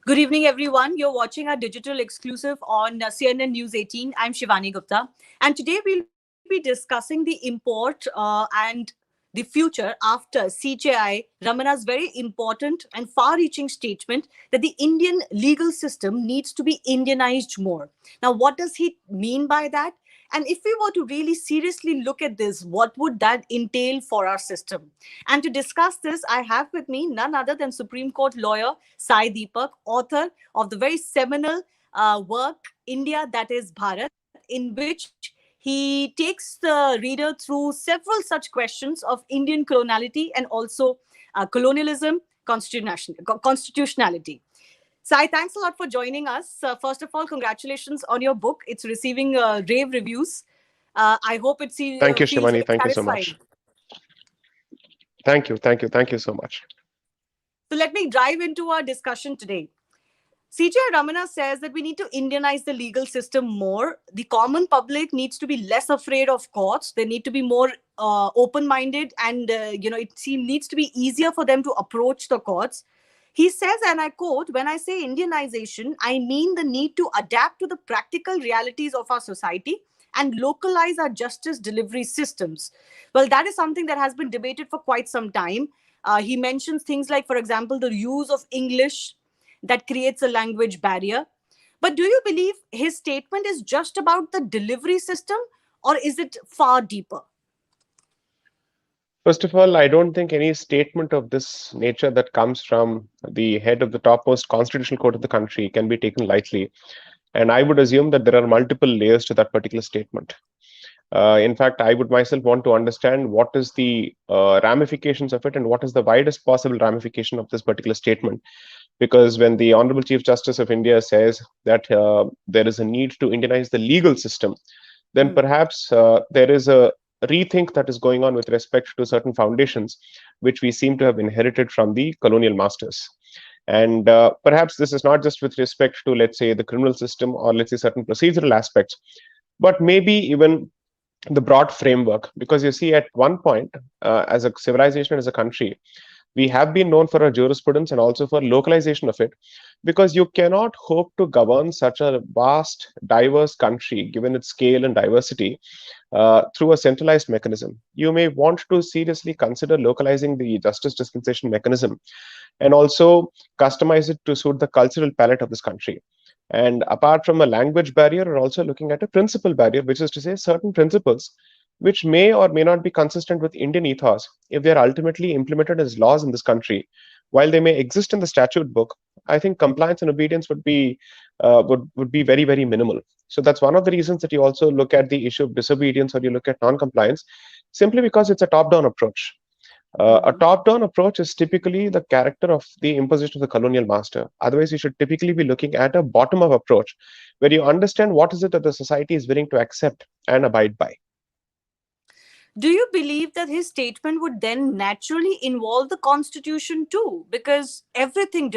Good evening, everyone. You're watching our digital exclusive on CNN News 18. I'm Shivani Gupta. And today we'll be discussing the import and the future after CJI Ramana's very important and far reaching statement that the Indian legal system needs to be Indianized more. Now, what does he mean by that? And if we were to really seriously look at this, what would that entail for our system? And to discuss this, I have with me none other than Supreme Court lawyer Sai Deepak, author of the very seminal work, India That Is Bharat, in which he takes the reader through several such questions of Indian coloniality and also colonialism, constitutionality. Sai, thanks a lot for joining us. First of all, congratulations on your book. It's receiving rave reviews. I hope it Thank you, feels Shivani. very Thank you so satisfying. much. Thank you so much. So let me dive into our discussion today. CJI Ramana says that we need to Indianize the legal system more. The common public needs to be less afraid of courts. They need to be more open-minded, and needs to be easier for them to approach the courts. He says, and I quote, "When I say Indianization, I mean the need to adapt to the practical realities of our society and localize our justice delivery systems." Well, that is something that has been debated for quite some time. He mentions things like, for example, the use of English that creates a language barrier. But do you believe his statement is just about the delivery system, or is it far deeper? First of all, I don't think any statement of this nature that comes from the head of the topmost constitutional court of the country can be taken lightly. And I would assume that there are multiple layers to that particular statement. In fact, I would myself want to understand what is the ramifications of it and what is the widest possible ramification of this particular statement. Because when the Honorable Chief Justice of India says that there is a need to Indianize the legal system, then perhaps there is a rethink that is going on with respect to certain foundations, which we seem to have inherited from the colonial masters. And perhaps this is not just with respect to, let's say, the criminal system or, let's say, certain procedural aspects, but maybe even the broad framework. Because you see, at one point, as a civilization, as a country, we have been known for our jurisprudence and also for localization of it, because you cannot hope to govern such a vast, diverse country, given its scale and diversity, through a centralized mechanism. You may want to seriously consider localizing the justice dispensation mechanism and also customize it to suit the cultural palette of this country. And apart from a language barrier, we're also looking at a principle barrier, which is to say certain principles which may or may not be consistent with Indian ethos if they are ultimately implemented as laws in this country. While they may exist in the statute book, I think compliance and obedience would be very, very minimal. So that's one of the reasons that you also look at the issue of disobedience or you look at non-compliance, simply because it's a top-down approach. A top-down approach is typically the character of the imposition of the colonial master. Otherwise, you should typically be looking at a bottom-up approach, where you understand what is it that the society is willing to accept and abide by. Do you believe that his statement would then naturally involve the constitution too? Because everything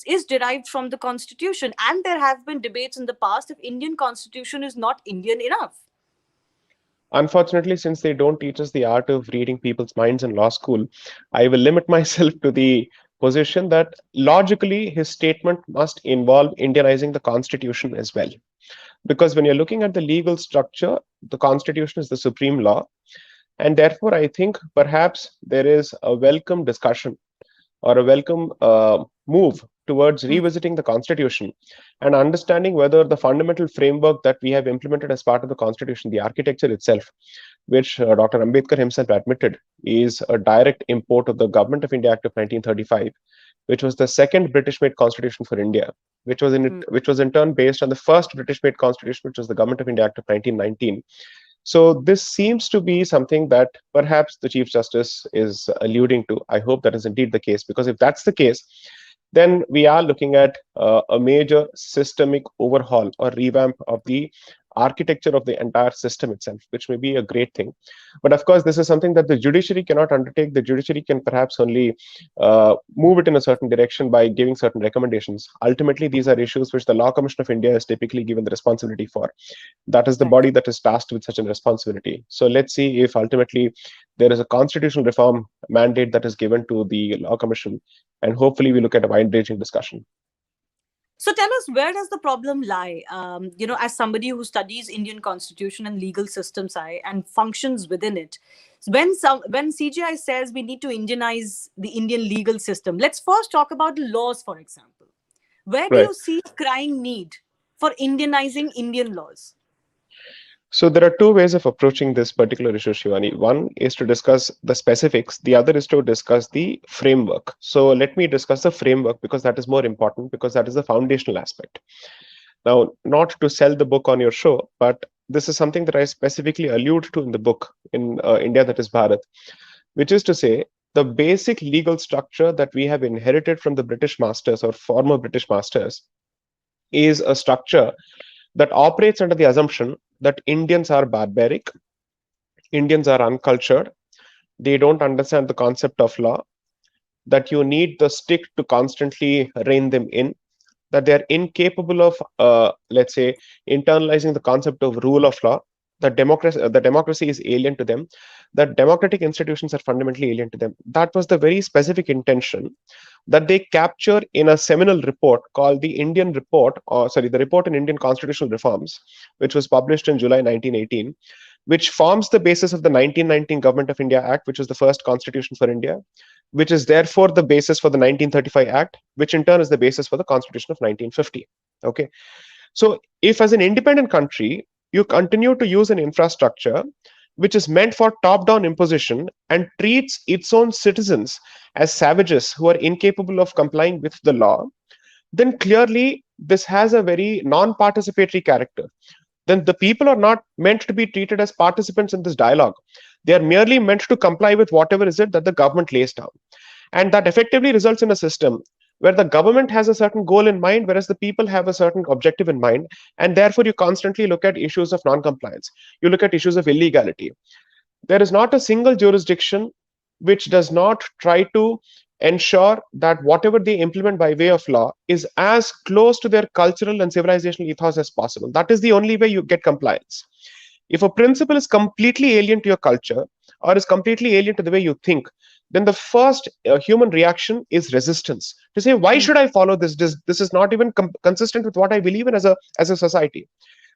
is derived from the constitution, and there have been debates in the past if Indian constitution is not Indian enough. Unfortunately, since they don't teach us the art of reading people's minds in law school, I will limit myself to the position that logically his statement must involve Indianizing the constitution as well. Because when you're looking at the legal structure, the constitution is the supreme law. And therefore, I think perhaps there is a welcome discussion or a welcome move towards revisiting the constitution and understanding whether the fundamental framework that we have implemented as part of the constitution, the architecture itself, which Dr. Ambedkar himself admitted is a direct import of the Government of India Act of 1935, which was the second British-made constitution for India, which was in turn based on the first British-made constitution, which was the Government of India Act of 1919. So this seems to be something that perhaps the Chief Justice is alluding to. I hope that is indeed the case, because if that's the case, then we are looking at a major systemic overhaul or revamp of the architecture of the entire system itself, which may be a great thing. But of course, this is something that the judiciary cannot undertake. The judiciary can perhaps only move it in a certain direction by giving certain recommendations. Ultimately, these are issues which the Law Commission of India is typically given the responsibility for. That is the body that is tasked with such a responsibility. So let's see if ultimately there is a constitutional reform mandate that is given to the Law Commission, and hopefully we look at a wide-ranging discussion. So tell us, where does the problem lie? As somebody who studies Indian constitution and legal systems, and functions within it, when CJI says we need to Indianize the Indian legal system, let's first talk about the laws, for example. Where do Right. you see crying need for Indianizing Indian laws? So there are two ways of approaching this particular issue, Shivani. One is to discuss the specifics. The other is to discuss the framework. So let me discuss the framework because that is more important because that is the foundational aspect. Now, not to sell the book on your show, but this is something that I specifically allude to in the book in India, that is Bharat, which is to say the basic legal structure that we have inherited from the British masters or former British masters is a structure that operates under the assumption that Indians are barbaric, Indians are uncultured, they don't understand the concept of law, that you need the stick to constantly rein them in, that they are incapable of, let's say, internalizing the concept of rule of law, that democracy is alien to them, that democratic institutions are fundamentally alien to them. That was the very specific intention that they capture in a seminal report called the Indian Report, or sorry, the Report on Indian Constitutional Reforms, which was published in July 1918, which forms the basis of the 1919 Government of India Act, which was the first constitution for India, which is therefore the basis for the 1935 Act, which in turn is the basis for the Constitution of 1950. Okay. So, if as an independent country, you continue to use an infrastructure which is meant for top down imposition and treats its own citizens as savages who are incapable of complying with the law, then clearly this has a very non participatory character. Then the people are not meant to be treated as participants in this dialogue. They are merely meant to comply with whatever is it that the government lays down. And that effectively results in a system where the government has a certain goal in mind, whereas the people have a certain objective in mind. And therefore, you constantly look at issues of non compliance. You look at issues of illegality. There is not a single jurisdiction which does not try to ensure that whatever they implement by way of law is as close to their cultural and civilizational ethos as possible. That is the only way you get compliance. If a principle is completely alien to your culture or is completely alien to the way you think, then the first human reaction is resistance to say, why Mm. should I follow this? This is not even consistent with what I believe in as a society.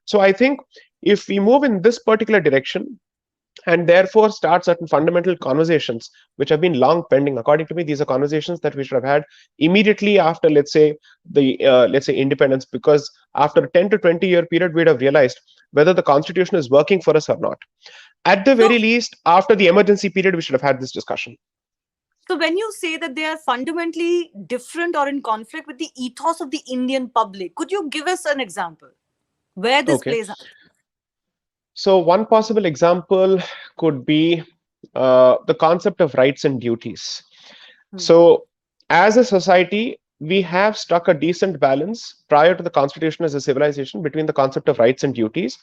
So I think if we move in this particular direction, and therefore start certain fundamental conversations which have been long pending. According to me, these are conversations that we should have had immediately after, let's say independence, because after a 10 to 20-year period, we'd have realized whether the constitution is working for us or not. At the So, very least, after the emergency period, we should have had this discussion. so when you say that they are fundamentally different or in conflict with the ethos of the Indian public, could you give us an example where this Okay. plays out? So one possible example could be the concept of rights and duties. Hmm. So, as a society, we have struck a decent balance prior to the constitution as a civilization between the concept of rights and duties,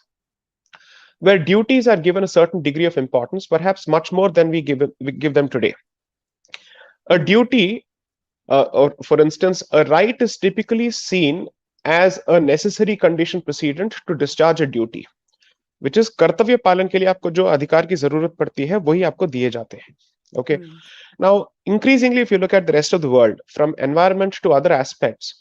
where duties are given a certain degree of importance, perhaps much more than we give them today. A Hmm. duty, or for instance, a right is typically seen as a necessary condition precedent to discharge a duty, which is कर्तव्य पालन के लिए आपको जो अधिकार की जरूरत पड़ती है वही आपको दिए जाते हैं. Okay. Hmm. Now, increasingly, if you look at the rest of the world, from environment to other aspects,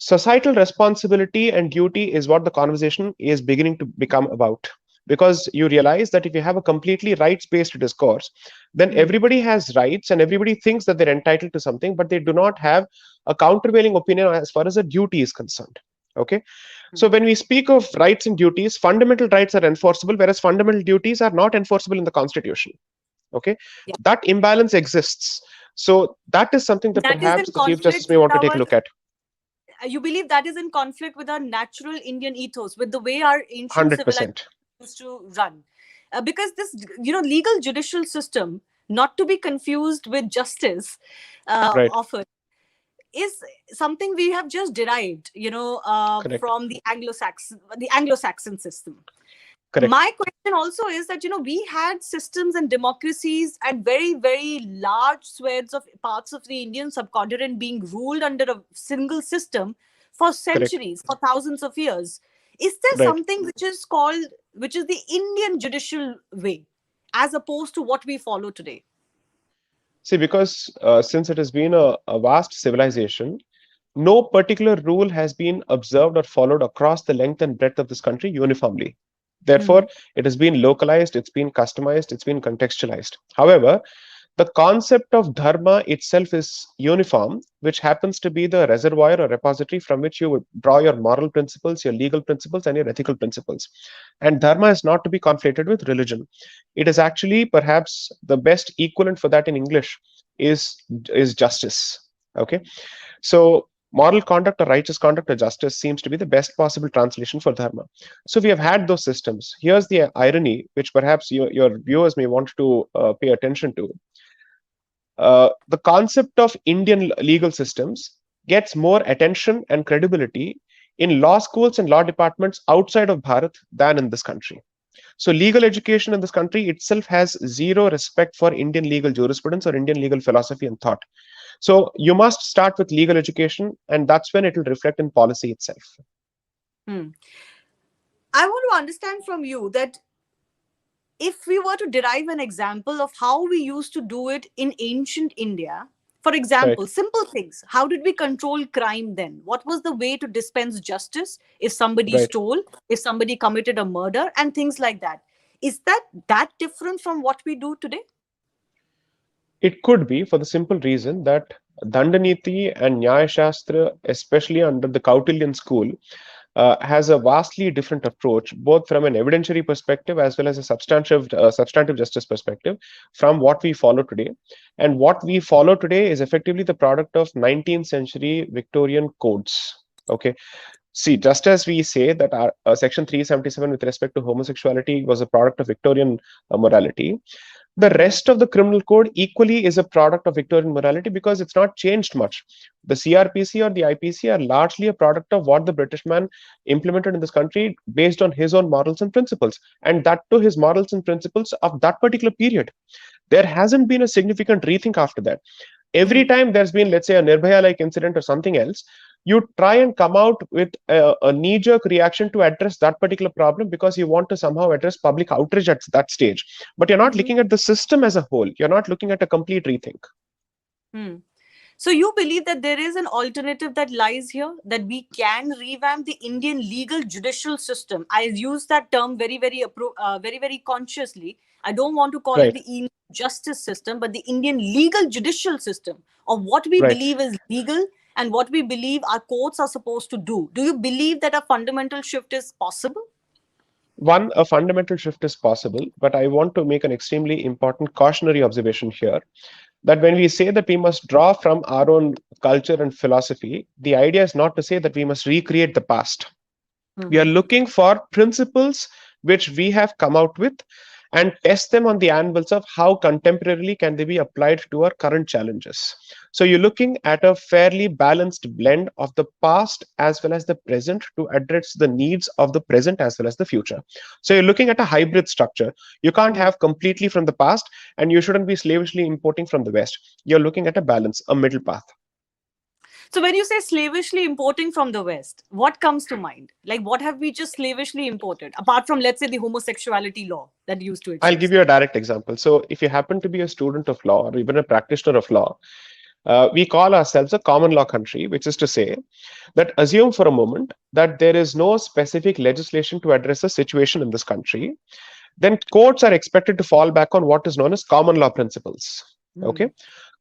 societal responsibility and duty is what the conversation is beginning to become about. Because you realize that if you have a completely rights based discourse, then Hmm. everybody has rights and everybody thinks that they're entitled to something, but they do not have a countervailing opinion as far as a duty is concerned. Okay. So, Hmm. when we speak of rights and duties, fundamental rights are enforceable, whereas fundamental duties are not enforceable in the Constitution. Okay, Yeah. that imbalance exists. So that is something that That is perhaps in the chief justice conflict may with want to take a our, look at. you believe that is in conflict with our natural Indian ethos, with the way our ancient civilization 100%. used to run. Because this, legal judicial system, not to be confused with justice, Right. often, is something we have just derived, Correct. from the Anglo-Saxon system. Correct. My question also is that we had systems and democracies and very very large swathes of parts of the Indian subcontinent being ruled under a single system for Correct. centuries, for thousands of years. Is there Right. something which is the Indian judicial way, as opposed to what we follow today? See, because since it has been a vast civilization, no particular rule has been observed or followed across the length and breadth of this country uniformly. Therefore, Mhm. it has been localized, it's been customized, it's been contextualized. However, the concept of dharma itself is uniform, which happens to be the reservoir or repository from which you would draw your moral principles, your legal principles, and your ethical principles. And dharma is not to be conflated with religion. It is actually perhaps the best equivalent for that in English is is justice. Okay, so moral conduct or righteous conduct or justice seems to be the best possible translation for dharma. So we have had those systems. Here's the irony, which perhaps your viewers may want to pay attention to. The concept of Indian legal systems gets more attention and credibility in law schools and law departments outside of Bharat than in this country. So legal education in this country itself has zero respect for Indian legal jurisprudence or Indian legal philosophy and thought. So you must start with legal education, and that's when it will reflect in policy itself. Hmm. I want to understand from you that if we were to derive an example of how we used to do it in ancient India, for Right. example, simple things, how did we control crime then? What was the way to dispense justice if somebody Right. stole, if somebody committed a murder, and things like that? Is that different from what we do today? It could be for the simple reason that Dandaniti and Nyaya Shastra, especially under the Kautilyan school, has a vastly different approach, both from an evidentiary perspective as well as a substantive justice perspective, from what we follow today. And what we follow today is effectively the product of 19th century Victorian codes. Okay. See, just as we say that our Section 377 with respect to homosexuality was a product of Victorian morality, the Hmm. rest of the criminal code equally is a product of Victorian morality because it's not changed much. The CRPC or the IPC are largely a product of what the British man implemented in this country based on his own morals and principles, and that to his morals and principles of that particular period. There hasn't been a significant rethink after that. Every Hmm. time there's been, let's say, a Nirbhaya like incident or something else, you try and come out with a knee jerk reaction to address that particular problem because you want to somehow address public outrage at that stage. But you're not Hmm. looking at the system as a whole, you're not looking at a complete rethink. Hmm. So you believe that there is an alternative that lies here, that we can revamp the Indian legal judicial system. I use that term very, very consciously. I don't want to call it Right, the Indian justice system, but the Indian legal judicial system, of what we right. believe is legal and what we believe our courts are supposed to do. Do you believe that a fundamental shift is possible? One, a fundamental shift is possible, but I want to make an extremely important cautionary observation here that when we say that we must draw from our own culture and philosophy, the idea is not to say that we must recreate the past. We are Mhm. looking for principles which we have come out with and test them on the anvils of how contemporarily can they be applied to our current challenges. So you're looking at a fairly balanced blend of the past as well as the present to address the needs of the present as well as the future. So you're looking at a hybrid structure. You can't Hmm. have completely from the past, and you shouldn't be slavishly importing from the west. You're looking at a balance, a middle path. So when you say slavishly importing from the West, what comes to mind? Like what have we just slavishly imported, apart from, let's say, the homosexuality law that used to I'll give exist? you a direct example. So, if you happen to be a student of law or even a practitioner of law, we call ourselves a common law country, which is to say that assume for a moment that there is no specific legislation to address a situation in this country, then courts are expected to fall back on what is known as common law principles. Okay. Hmm.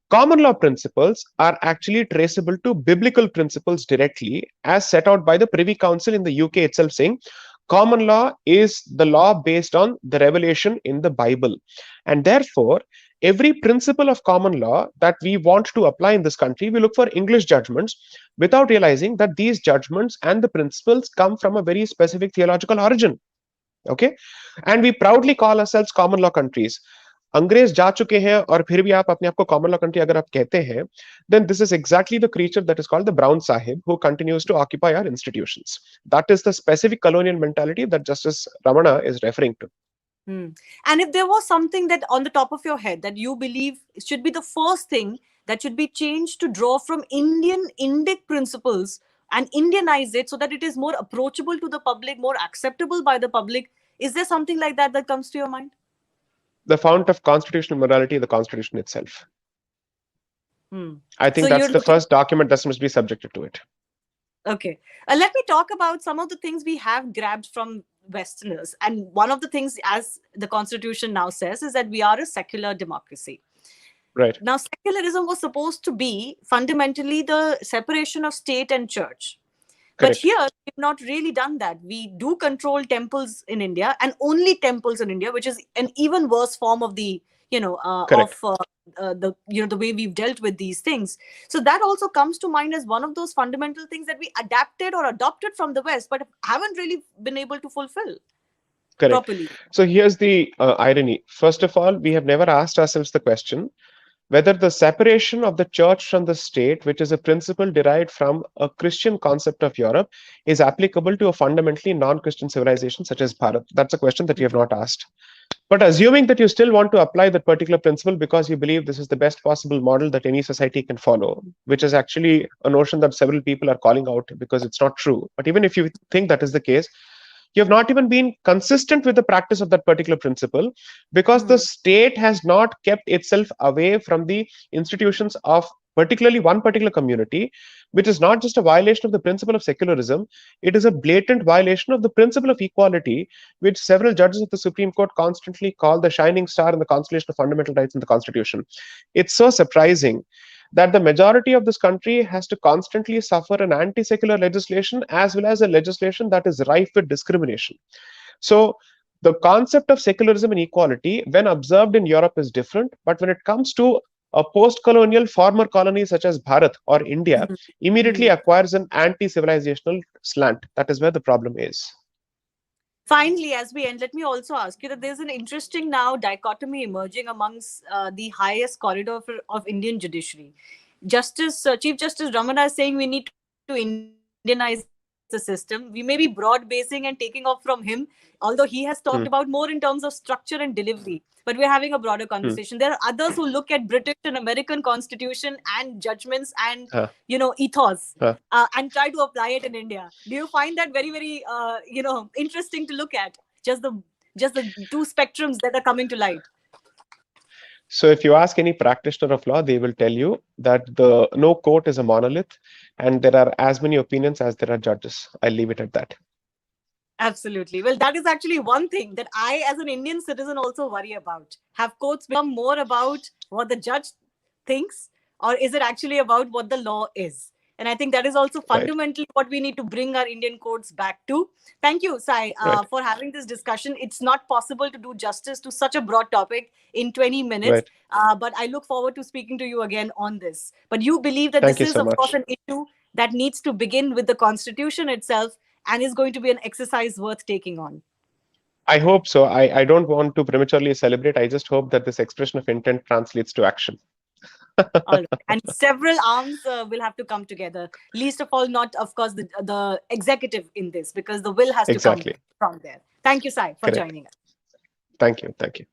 Common law principles are actually traceable to biblical principles directly, as set out by the Privy Council in the UK itself, saying common law is the law based on the revelation in the Bible. And therefore, every principle of common law that we want to apply in this country, we look for English judgments without realizing that these judgments and the principles come from a very specific theological origin. Okay, and we proudly call ourselves common law countries. अंग्रेज जा चुके हैं और फिर भी आप अपने आप को कॉमन लॉ कंट्री अगर आप कहते हैं, then this is exactly the creature that is called the brown sahib who continues to occupy our institutions. That is the specific colonial mentality that Justice Ramana is referring to. Hmm. And if there was something that on the top of your head that you believe should be the first thing that should be changed to draw from Indian Indic principles and Indianize it so that it is more approachable to the public, more acceptable by the public, is there something like that that comes to your mind? The fount of constitutional morality, the constitution itself. Hmm. I So think that's you're the looking. first document that must be subjected to it. Okay. Let me talk about some of the things we have grabbed from Westerners. And one of the things, as the Constitution now says, is that we are a secular democracy. Right. Now, secularism was supposed to be fundamentally the separation of state and church. But Correct. here, we've not really done that. We do control temples in India, and only temples in India, which is an even worse form of the, Correct. the way we've dealt with these things. So that also comes to mind as one of those fundamental things that we adapted or adopted from the West, but haven't really been able to fulfill Correct. properly. So here's the irony. First of all, we have never asked ourselves the question whether the separation of the church from the state, which is a principle derived from a Christian concept of Europe, is applicable to a fundamentally non Christian civilization such as Bharat. That's a question that you have not asked. But assuming that you still want to apply that particular principle because you believe this is the best possible model that any society can follow, which is actually a notion that several people are calling out because it's not true. But even if you think that is the case, you have not even been consistent with the practice of that particular principle because the Mhm. state has not kept itself away from the institutions of particularly one particular community, which is not just a violation of the principle of secularism, it is a blatant violation of the principle of equality, which several judges of the Supreme Court constantly call the shining star in the constellation of fundamental rights in the Constitution. It's so surprising that the majority of this country has to constantly suffer an anti-secular legislation as well as a legislation that is rife with discrimination. So the concept of secularism and equality, when observed in Europe, is different, but when it comes to a post-colonial former colony such as Bharat or India, Mhm. immediately Mhm. acquires an anti-civilizational slant. That is where the problem is. Finally, as we end, let me also ask you that there's an interesting now dichotomy emerging amongst the highest corridor of Indian judiciary. Chief Justice Ramana is saying we need to Indianize the system. We may be broad basing and taking off from him, although he has talked about more in terms of Hmm, structure and delivery. But we're having a broader conversation. There are hmm, others who look at British and American constitution and judgments and huh, ethos huh. and try to apply it in India. Do you find that very, very, interesting to look at? Just the two spectrums that are coming to light. So if you ask any practitioner of law, they will tell you that the no court is a monolith and there are as many opinions as there are judges. I'll leave it at that. Absolutely. Well, that is actually one thing that I, as an Indian citizen, also worry about. Have courts become more about what the judge thinks, or is it actually about what the law is? And I think that is also Right, fundamentally what we need to bring our Indian courts back to. Thank you, Sai, right, for having this discussion. It's not possible to do justice to such a broad topic in 20 minutes, right. but I look forward to speaking to you again on this. But you believe that Thank this you is, so of course, much. an issue that needs to begin with the Constitution itself and is going to be an exercise worth taking on. I hope so. I don't want to prematurely celebrate. I just hope that this expression of intent translates to action. All right. And several arms will have to come together. Least of all, not, of course, the executive in this, because the will has to come Exactly. from there. Thank you, Sai, for Correct. joining us. Thank you. Thank you.